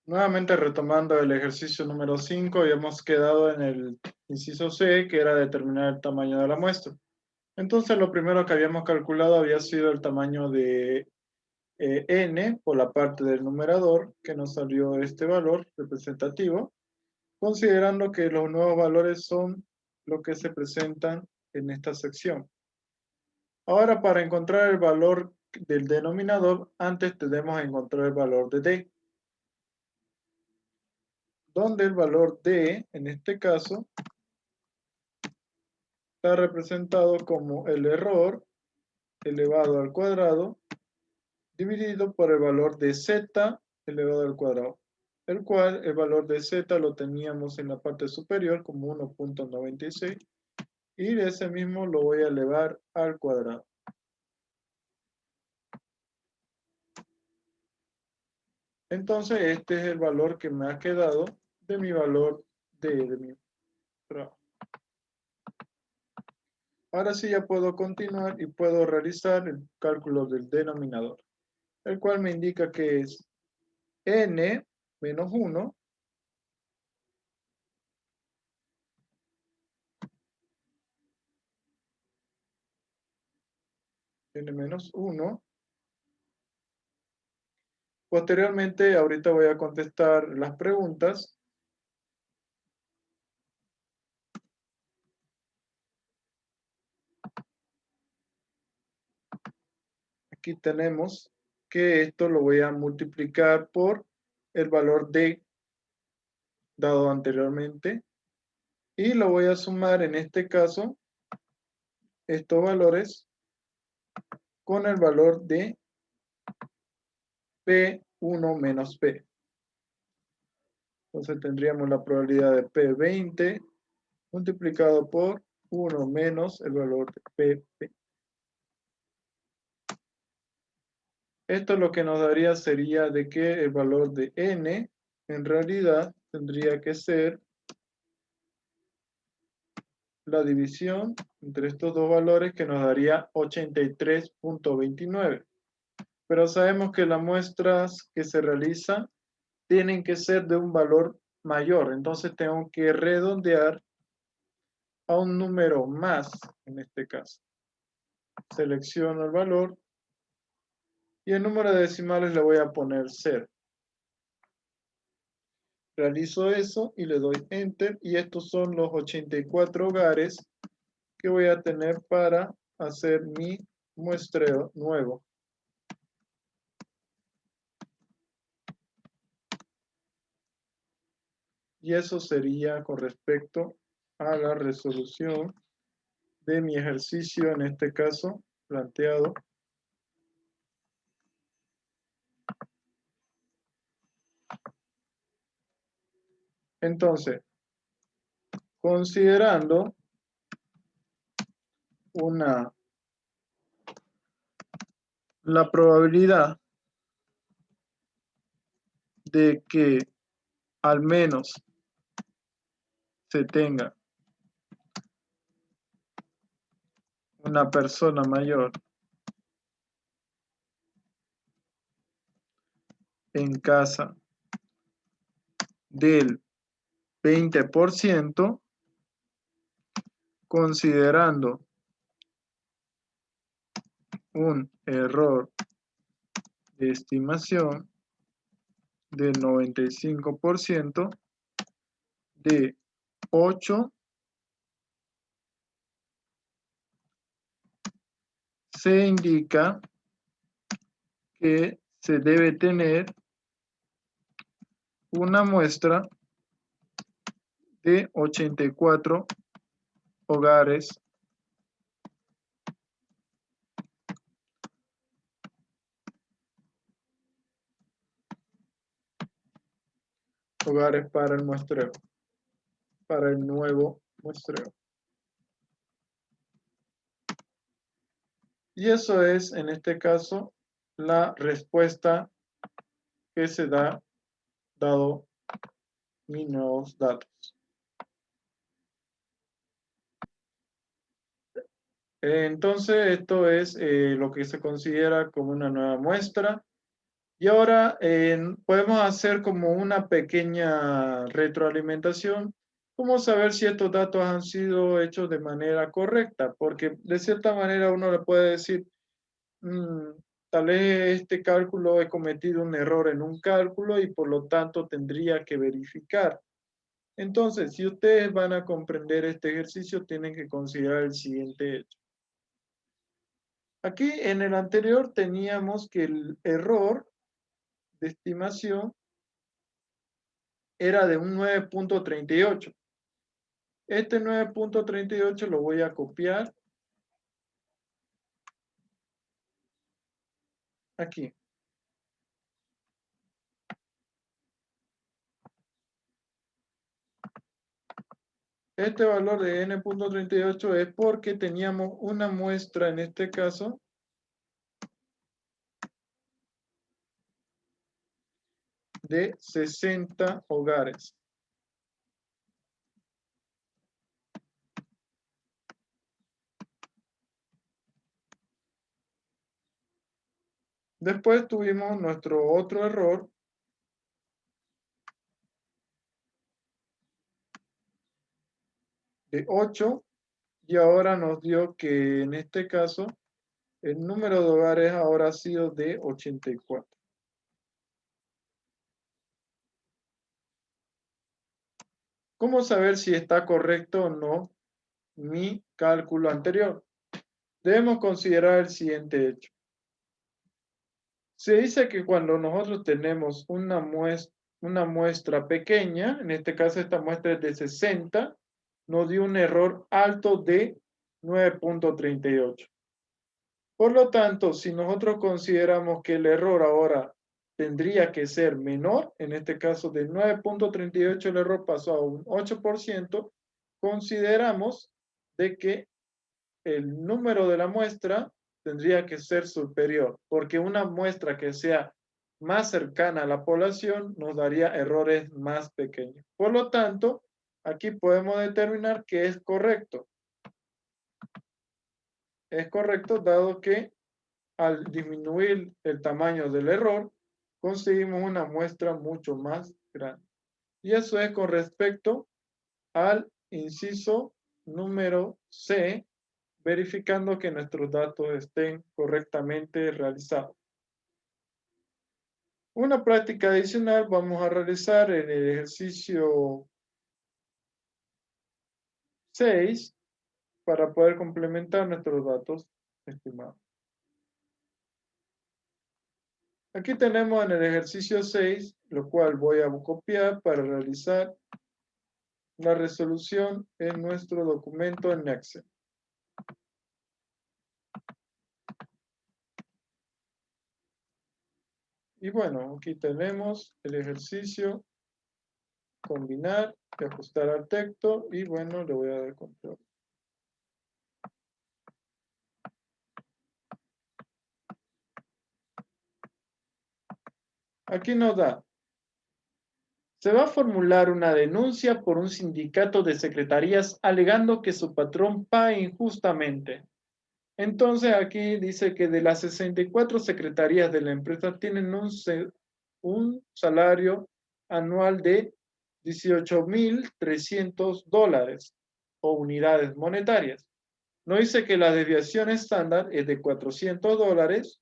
Nuevamente retomando el ejercicio número 5, habíamos quedado en el inciso C, que era determinar el tamaño de la muestra. Entonces lo primero que habíamos calculado había sido el tamaño de n por la parte del numerador, que nos salió este valor representativo, considerando que los nuevos valores son lo que se presentan en esta sección. Ahora, para encontrar el valor del denominador, antes debemos encontrar el valor de d, donde el valor d, en este caso, está representado como el error elevado al cuadrado dividido por el valor de z elevado al cuadrado, el cual el valor de z lo teníamos en la parte superior como 1.96 y de ese mismo lo voy a elevar al cuadrado. Entonces este es el valor que me ha quedado de mi valor de mi trabajo. Ahora sí ya puedo continuar y puedo realizar el cálculo del denominador, el cual me indica que es n menos 1 n menos 1. Posteriormente, ahorita voy a contestar las preguntas. Aquí tenemos que esto lo voy a multiplicar por el valor d dado anteriormente y lo voy a sumar en este caso estos valores con el valor de P1 menos P. Entonces tendríamos la probabilidad de P20 multiplicado por 1 menos el valor de PP. Esto lo que nos daría sería de que el valor de n en realidad tendría que ser la división entre estos dos valores, que nos daría 83.29. Pero sabemos que las muestras que se realizan tienen que ser de un valor mayor, entonces tengo que redondear a un número más en este caso. Selecciono el valor y el número de decimales le voy a poner 0. Realizo eso y le doy Enter y estos son los 84 hogares que voy a tener para hacer mi muestreo nuevo. Y eso sería con respecto a la resolución de mi ejercicio, en este caso, planteado. Entonces, considerando la probabilidad de que al menos se tenga una persona mayor en casa del 20%, considerando un error de estimación del 95%, de 8, se indica que se debe tener una muestra de 84 hogares para el muestreo, para el nuevo muestreo. Y eso es, en este caso, la respuesta que se da dado mis nuevos datos. Entonces, esto es lo que se considera como una nueva muestra Y ahora podemos hacer como una pequeña retroalimentación. ¿Cómo saber si estos datos han sido hechos de manera correcta? Porque de cierta manera uno le puede decir, "Mm, tal vez este cálculo he cometido un error en un cálculo y por lo tanto tendría que verificar". Entonces, si ustedes van a comprender este ejercicio, tienen que considerar el siguiente hecho. Aquí en el anterior teníamos que el error de estimación era de un 9.38. Este 9.38 lo voy a copiar aquí. Este valor de n.38 es porque teníamos una muestra, en este caso, de 60 hogares. Después tuvimos nuestro otro error de 8 y ahora nos dio que en este caso el número de hogares ahora ha sido de 84. ¿Cómo saber si está correcto o no mi cálculo anterior? Debemos considerar el siguiente hecho. Se dice que cuando nosotros tenemos una muestra pequeña, en este caso esta muestra es de 60, nos dio un error alto de 9.38. Por lo tanto, si nosotros consideramos que el error ahora tendría que ser menor, en este caso de 9.38 el error pasó a un 8%, consideramos de que el número de la muestra tendría que ser superior, porque una muestra que sea más cercana a la población nos daría errores más pequeños. Por lo tanto, aquí podemos determinar que es correcto. Es correcto dado que al disminuir el tamaño del error, conseguimos una muestra mucho más grande. Y eso es con respecto al inciso número C, verificando que nuestros datos estén correctamente realizados. Una práctica adicional vamos a realizar en el ejercicio 6 para poder complementar nuestros datos estimados. Aquí tenemos en el ejercicio 6, lo cual voy a copiar para realizar la resolución en nuestro documento en Excel. Y bueno, aquí tenemos el ejercicio, combinar y ajustar al texto, y bueno, le voy a dar control. Aquí nos da, se va a formular una denuncia por un sindicato de secretarías alegando que su patrón paga injustamente. Entonces aquí dice que de las 64 secretarías de la empresa tienen un salario anual de $18,300 o unidades monetarias. Nos dice que la desviación estándar es de $400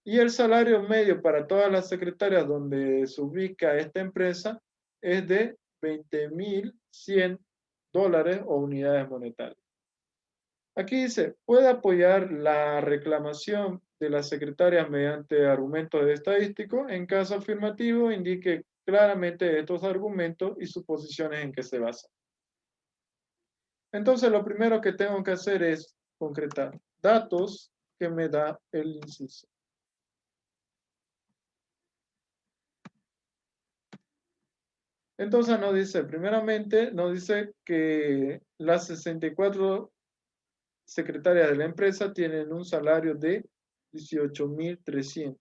y el salario medio para todas las secretarias donde se ubica esta empresa es de $20,100 o unidades monetarias. Aquí dice, puede apoyar la reclamación de la secretaria mediante argumentos estadísticos. En caso afirmativo, indique claramente estos argumentos y suposiciones en que se basan. Entonces, lo primero que tengo que hacer es concretar datos que me da el inciso. Entonces nos dice, primeramente, nos dice que las 64 secretarias de la empresa tienen un salario de 18,300.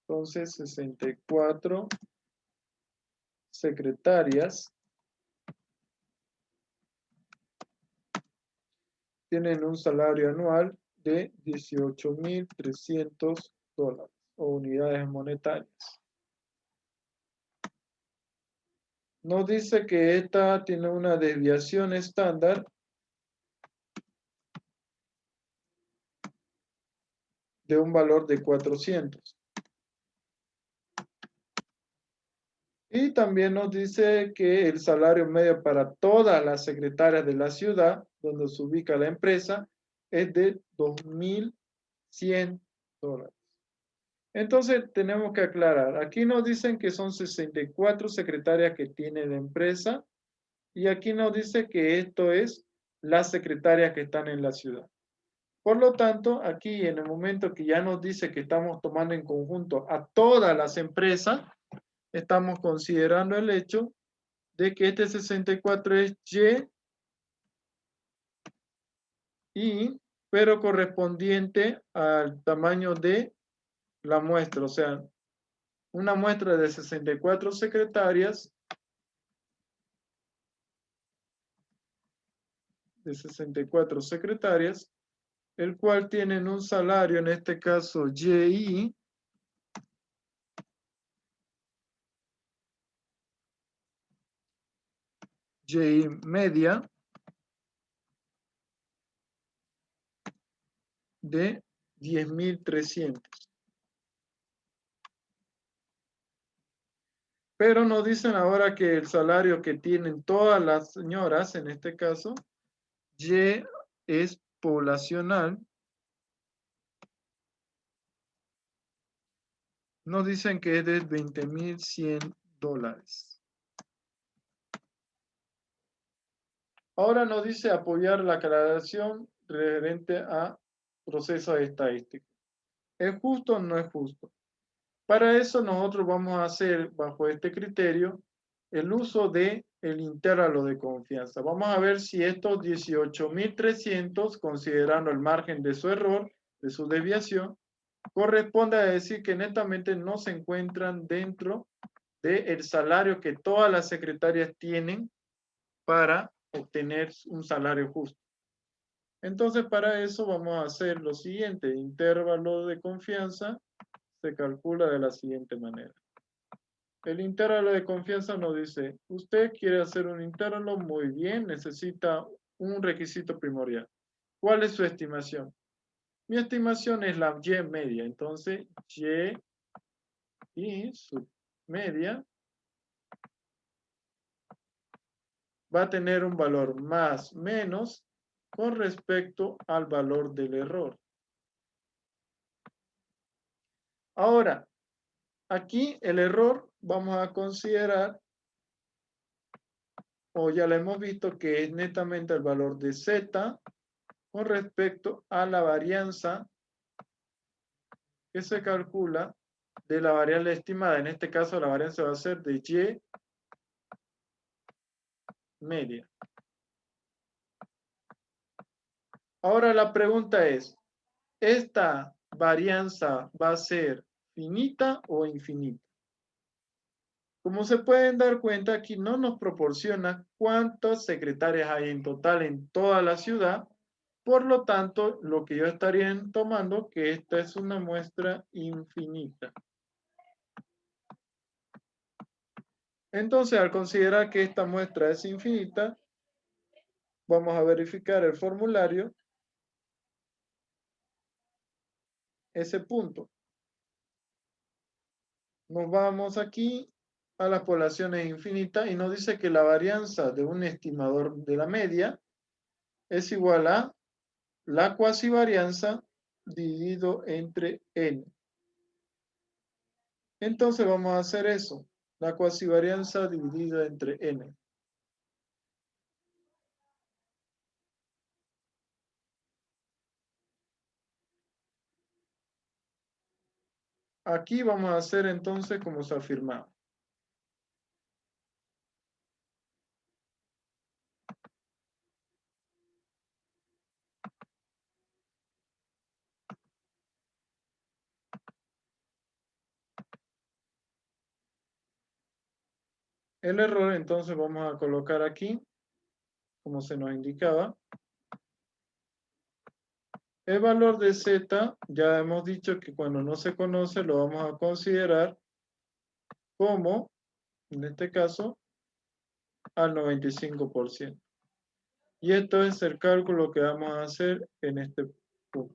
Entonces, 64 secretarias tienen un salario anual de $18,300 o unidades monetarias. Nos dice que esta tiene una desviación estándar de un valor de 400. Y también nos dice que el salario medio para todas las secretarias de la ciudad, donde se ubica la empresa, es de $2,100. Entonces tenemos que aclarar, aquí nos dicen que son 64 secretarias que tiene la empresa y aquí nos dice que esto es las secretarias que están en la ciudad. Por lo tanto, aquí en el momento que ya nos dice que estamos tomando en conjunto a todas las empresas, estamos considerando el hecho de que este 64 es Y, pero correspondiente al tamaño de la muestra, o sea, una muestra de 64 secretarias, el cual tienen un salario, en este caso Y media, de 10,300. Pero nos dicen ahora que el salario que tienen todas las señoras, en este caso, Y es poblacional. Nos dicen que es de $20,100. Ahora nos dice apoyar la aclaración referente a procesos estadísticos. ¿Es justo o no es justo? Para eso nosotros vamos a hacer, bajo este criterio, el uso de el intervalo de confianza. Vamos a ver si estos 18,300, considerando el margen de su error, de su desviación, corresponde a decir que netamente no se encuentran dentro del salario que todas las secretarias tienen para obtener un salario justo. Entonces, para eso vamos a hacer lo siguiente. Intervalo de confianza se calcula de la siguiente manera. El intervalo de confianza nos dice, usted quiere hacer un intervalo, muy bien, necesita un requisito primordial. ¿Cuál es su estimación? Mi estimación es la Y media. Entonces, Y sub media va a tener un valor más menos con respecto al valor del error. Ahora, aquí el error vamos a considerar, o ya lo hemos visto, que es netamente el valor de Z con respecto a la varianza que se calcula de la variable estimada. En este caso la varianza va a ser de Y media. Ahora la pregunta es, ¿esta varianza va a ser finita o infinita? Como se pueden dar cuenta, aquí no nos proporciona cuántas secretarias hay en total en toda la ciudad. Por lo tanto, lo que yo estaría tomando que esta es una muestra infinita. Entonces, al considerar que esta muestra es infinita, vamos a verificar el formulario, ese punto. Nos vamos aquí a las poblaciones infinitas y nos dice que la varianza de un estimador de la media es igual a la cuasivarianza dividido entre n. Entonces vamos a hacer eso, la cuasivarianza dividida entre n. Aquí vamos a hacer entonces como se afirmaba. El error entonces vamos a colocar aquí, como se nos indicaba. El valor de Z, ya hemos dicho que cuando no se conoce lo vamos a considerar como, en este caso, al 95%. Y esto es el cálculo que vamos a hacer en este punto.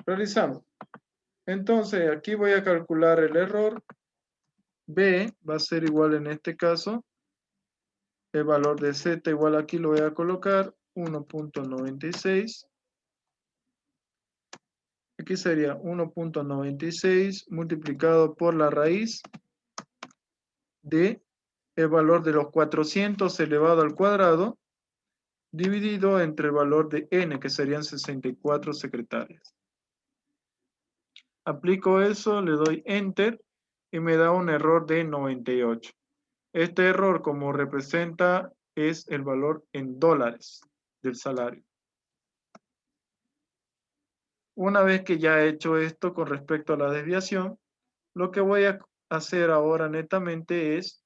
Realizamos. Entonces, aquí voy a calcular el error. B va a ser igual en este caso. El valor de Z igual aquí lo voy a colocar 1.96. Aquí sería 1.96 multiplicado por la raíz de el valor de los 400 elevado al cuadrado dividido entre el valor de n, que serían 64 secretarias. Aplico eso, le doy Enter y me da un error de 98. Este error, como representa, es el valor en dólares del salario. Una vez que ya he hecho esto con respecto a la desviación, lo que voy a hacer ahora netamente es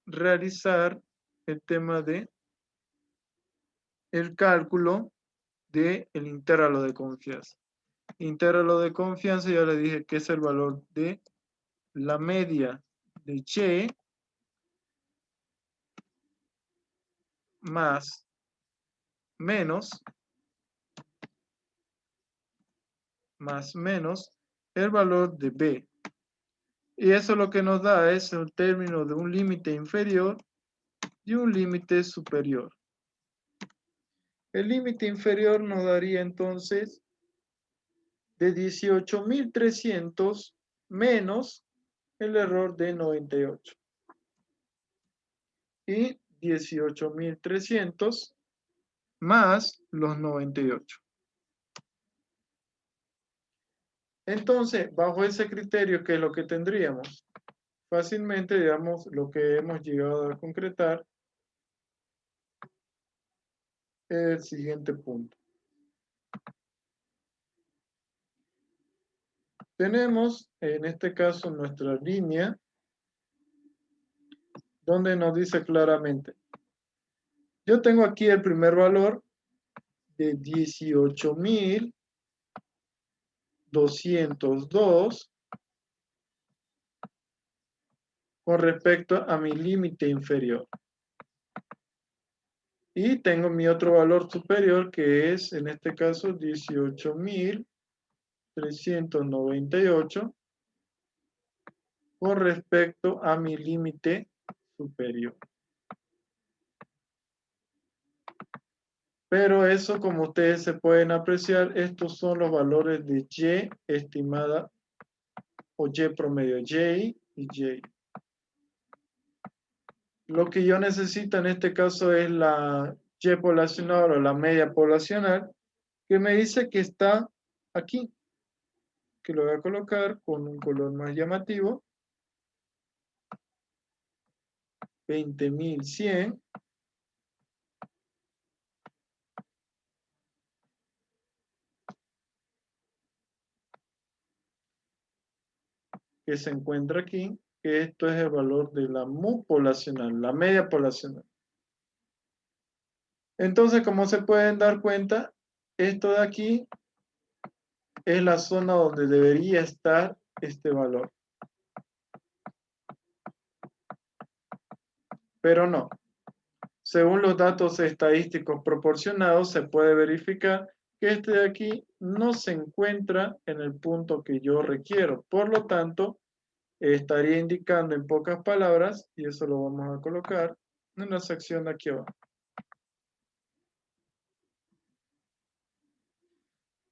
realizar el tema de el cálculo del intervalo de confianza. Intervalo de confianza, ya le dije que es el valor de la media de Y más menos el valor de B. Y eso lo que nos da es el término de un límite inferior y un límite superior. El límite inferior nos daría entonces de 18.300 menos el error de 98. Y 18.300 más los 98. Entonces, bajo ese criterio, ¿qué es lo que tendríamos? Fácilmente, digamos, lo que hemos llegado a concretar es el siguiente punto. Tenemos, en este caso, nuestra línea, donde nos dice claramente, yo tengo aquí el primer valor de 18.202 con respecto a mi límite inferior. Y tengo mi otro valor superior que es, en este caso, 18.398 con respecto a mi límite superior. Pero eso, como ustedes se pueden apreciar, estos son los valores de Y estimada o Y promedio, Y y Y. Lo que yo necesito en este caso es la Y poblacional o la media poblacional, que me dice que está aquí, que lo voy a colocar con un color más llamativo, 20.100. Que se encuentra aquí, que esto es el valor de la mu poblacional, la media poblacional. Entonces, como se pueden dar cuenta, esto de aquí es la zona donde debería estar este valor. Pero no. Según los datos estadísticos proporcionados, se puede verificar que este de aquí no se encuentra en el punto que yo requiero. Por lo tanto, estaría indicando en pocas palabras, y eso lo vamos a colocar en la sección de aquí abajo.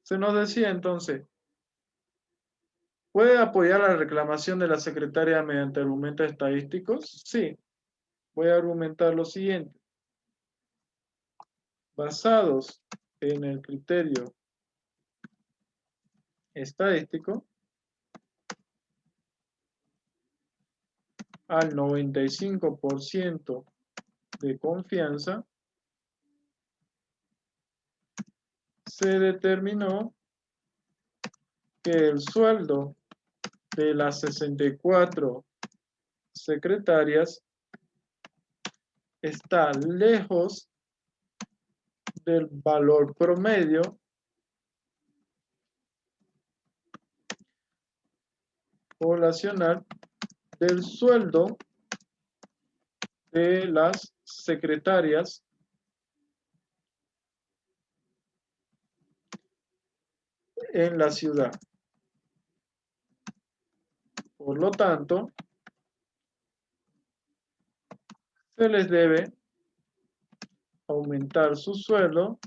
Se nos decía entonces, ¿puede apoyar la reclamación de la secretaria mediante argumentos estadísticos? Sí. Voy a argumentar lo siguiente. Basados en el criterio estadístico, al 95% de confianza, se determinó que el sueldo de las 64 secretarias está lejos del valor promedio poblacional del sueldo de las secretarias en la ciudad. Por lo tanto, se les debe aumentar su sueldo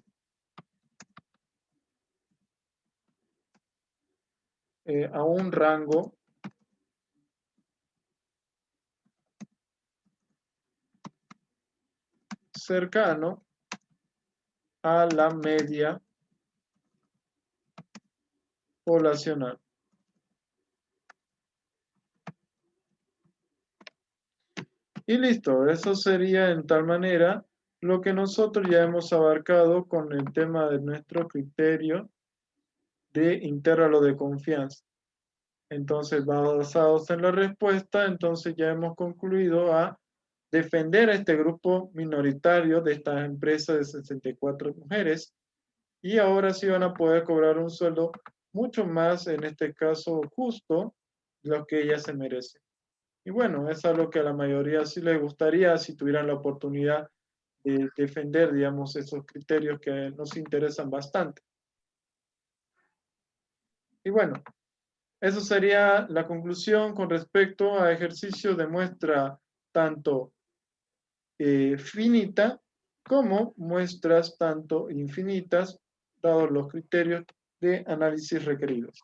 a un rango cercano a la media poblacional. Y listo, eso sería en tal manera lo que nosotros ya hemos abarcado con el tema de nuestro criterio de intervalo de confianza. Entonces, basados en la respuesta, entonces ya hemos concluido a defender a este grupo minoritario de estas empresas de 64 mujeres y ahora sí van a poder cobrar un sueldo mucho más, en este caso, justo, lo que ellas se merecen. Y bueno, es algo que a la mayoría sí les gustaría si tuvieran la oportunidad de defender, digamos, esos criterios que nos interesan bastante. Y bueno, eso sería la conclusión con respecto a ejercicio de muestra tanto finita como muestras tanto infinitas, dados los criterios de análisis requeridos.